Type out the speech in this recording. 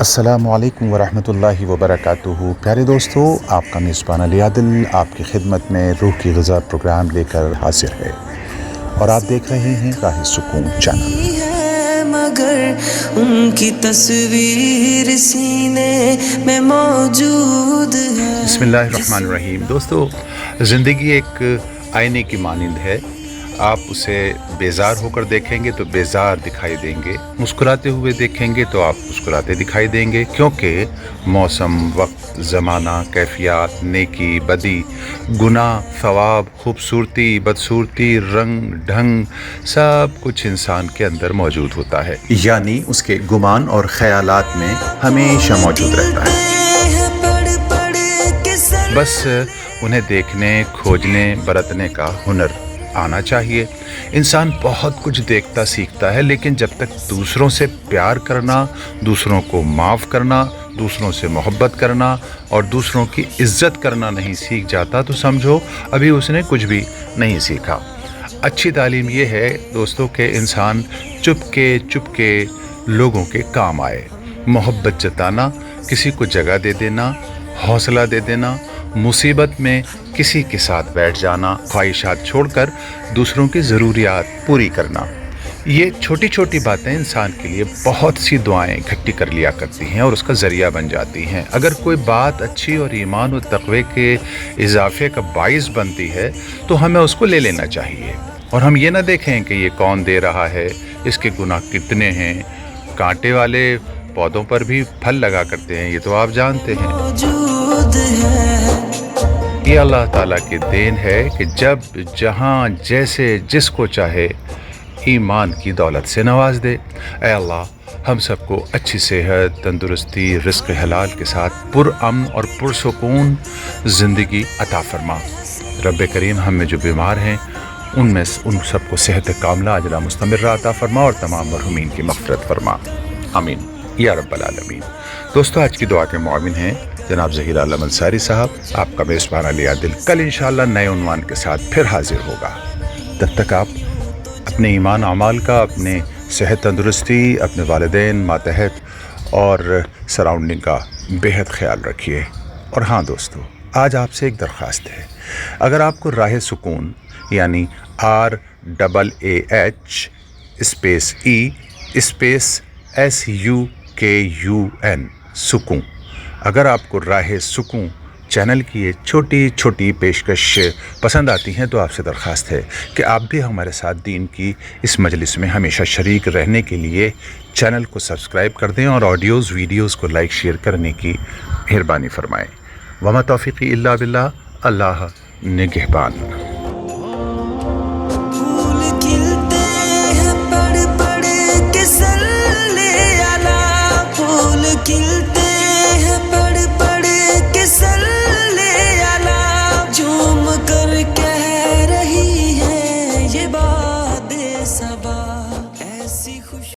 السلام علیکم ورحمۃ اللہ وبرکاتہ۔ پیارے دوستو، آپ کا میزبان علی عادل آپ کی خدمت میں روح کی غذا پروگرام لے کر حاضر ہے، اور آپ دیکھ رہے ہیں راہ سکون چینل۔ مگر ان کی تصویر سینے میں موجود ہے۔ بسم اللہ الرحمن الرحیم۔ دوستو، زندگی ایک آئینے کی مانند ہے۔ آپ اسے بیزار ہو کر دیکھیں گے تو بیزار دکھائی دیں گے، مسکراتے ہوئے دیکھیں گے تو آپ مسکراتے دکھائی دیں گے، کیونکہ موسم، وقت، زمانہ، کیفیات، نیکی، بدی، گناہ، ثواب، خوبصورتی، بدصورتی، رنگ، ڈھنگ، سب کچھ انسان کے اندر موجود ہوتا ہے، یعنی اس کے گمان اور خیالات میں ہمیشہ موجود رہتا ہے۔ بس انہیں دیکھنے، کھوجنے، برتنے کا ہنر آنا چاہیے۔ انسان بہت کچھ دیکھتا سیکھتا ہے، لیکن جب تک دوسروں سے پیار کرنا، دوسروں کو معاف کرنا، دوسروں سے محبت کرنا اور دوسروں کی عزت کرنا نہیں سیکھ جاتا تو سمجھو ابھی اس نے کچھ بھی نہیں سیکھا۔ اچھی تعلیم یہ ہے دوستو کہ انسان چپ کے لوگوں کے کام آئے، محبت جتانا، کسی کو جگہ دے دینا، حوصلہ دے دینا، مصیبت میں کسی کے ساتھ بیٹھ جانا، خواہشات چھوڑ کر دوسروں کی ضروریات پوری کرنا، یہ چھوٹی چھوٹی باتیں انسان کے لیے بہت سی دعائیں اکٹھی کر لیا کرتی ہیں اور اس کا ذریعہ بن جاتی ہیں۔ اگر کوئی بات اچھی اور ایمان و تقوی کے اضافے کا باعث بنتی ہے تو ہمیں اس کو لے لینا چاہیے، اور ہم یہ نہ دیکھیں کہ یہ کون دے رہا ہے، اس کے گناہ کتنے ہیں۔ کانٹے والے پودوں پر بھی پھل لگا کرتے ہیں، یہ تو آپ جانتے ہیں۔ یہ اللہ تعالیٰ کی دین ہے کہ جب جہاں جیسے جس کو چاہے ایمان کی دولت سے نواز دے۔ اے اللہ، ہم سب کو اچھی صحت، تندرستی، رزق حلال کے ساتھ پرامن اور پرسکون زندگی عطا فرما۔ رب کریم ہم میں جو بیمار ہیں ان سب کو صحت کاملہ عاجلہ مستمرہ عطا فرما، اور تمام مرحومین کی مغفرت فرما، آمین یا رب العالمین۔ دوستو، آج کی دعا کے معاون ہیں جناب ظہیر عالم انصاری صاحب۔ آپ کا میزبان علی عادل کل انشاءاللہ نئے عنوان کے ساتھ پھر حاضر ہوگا۔ تب تک آپ اپنے ایمان اعمال کا، اپنے صحت تندرستی، اپنے والدین، ماتحت اور سراؤنڈنگ کا بہت خیال رکھیے۔ اور ہاں دوستو، آج آپ سے ایک درخواست ہے، اگر آپ کو راہ سکون یعنی REE_SUKUN سکون، اگر آپ کو راہ سکون چینل کی یہ چھوٹی چھوٹی پیشکش پسند آتی ہیں تو آپ سے درخواست ہے کہ آپ بھی ہمارے ساتھ دین کی اس مجلس میں ہمیشہ شریک رہنے کے لیے چینل کو سبسکرائب کر دیں اور آڈیوز ویڈیوز کو لائک شیئر کرنے کی مہربانی فرمائیں۔ وما توفیقی الا باللہ، اللہ نگہبان۔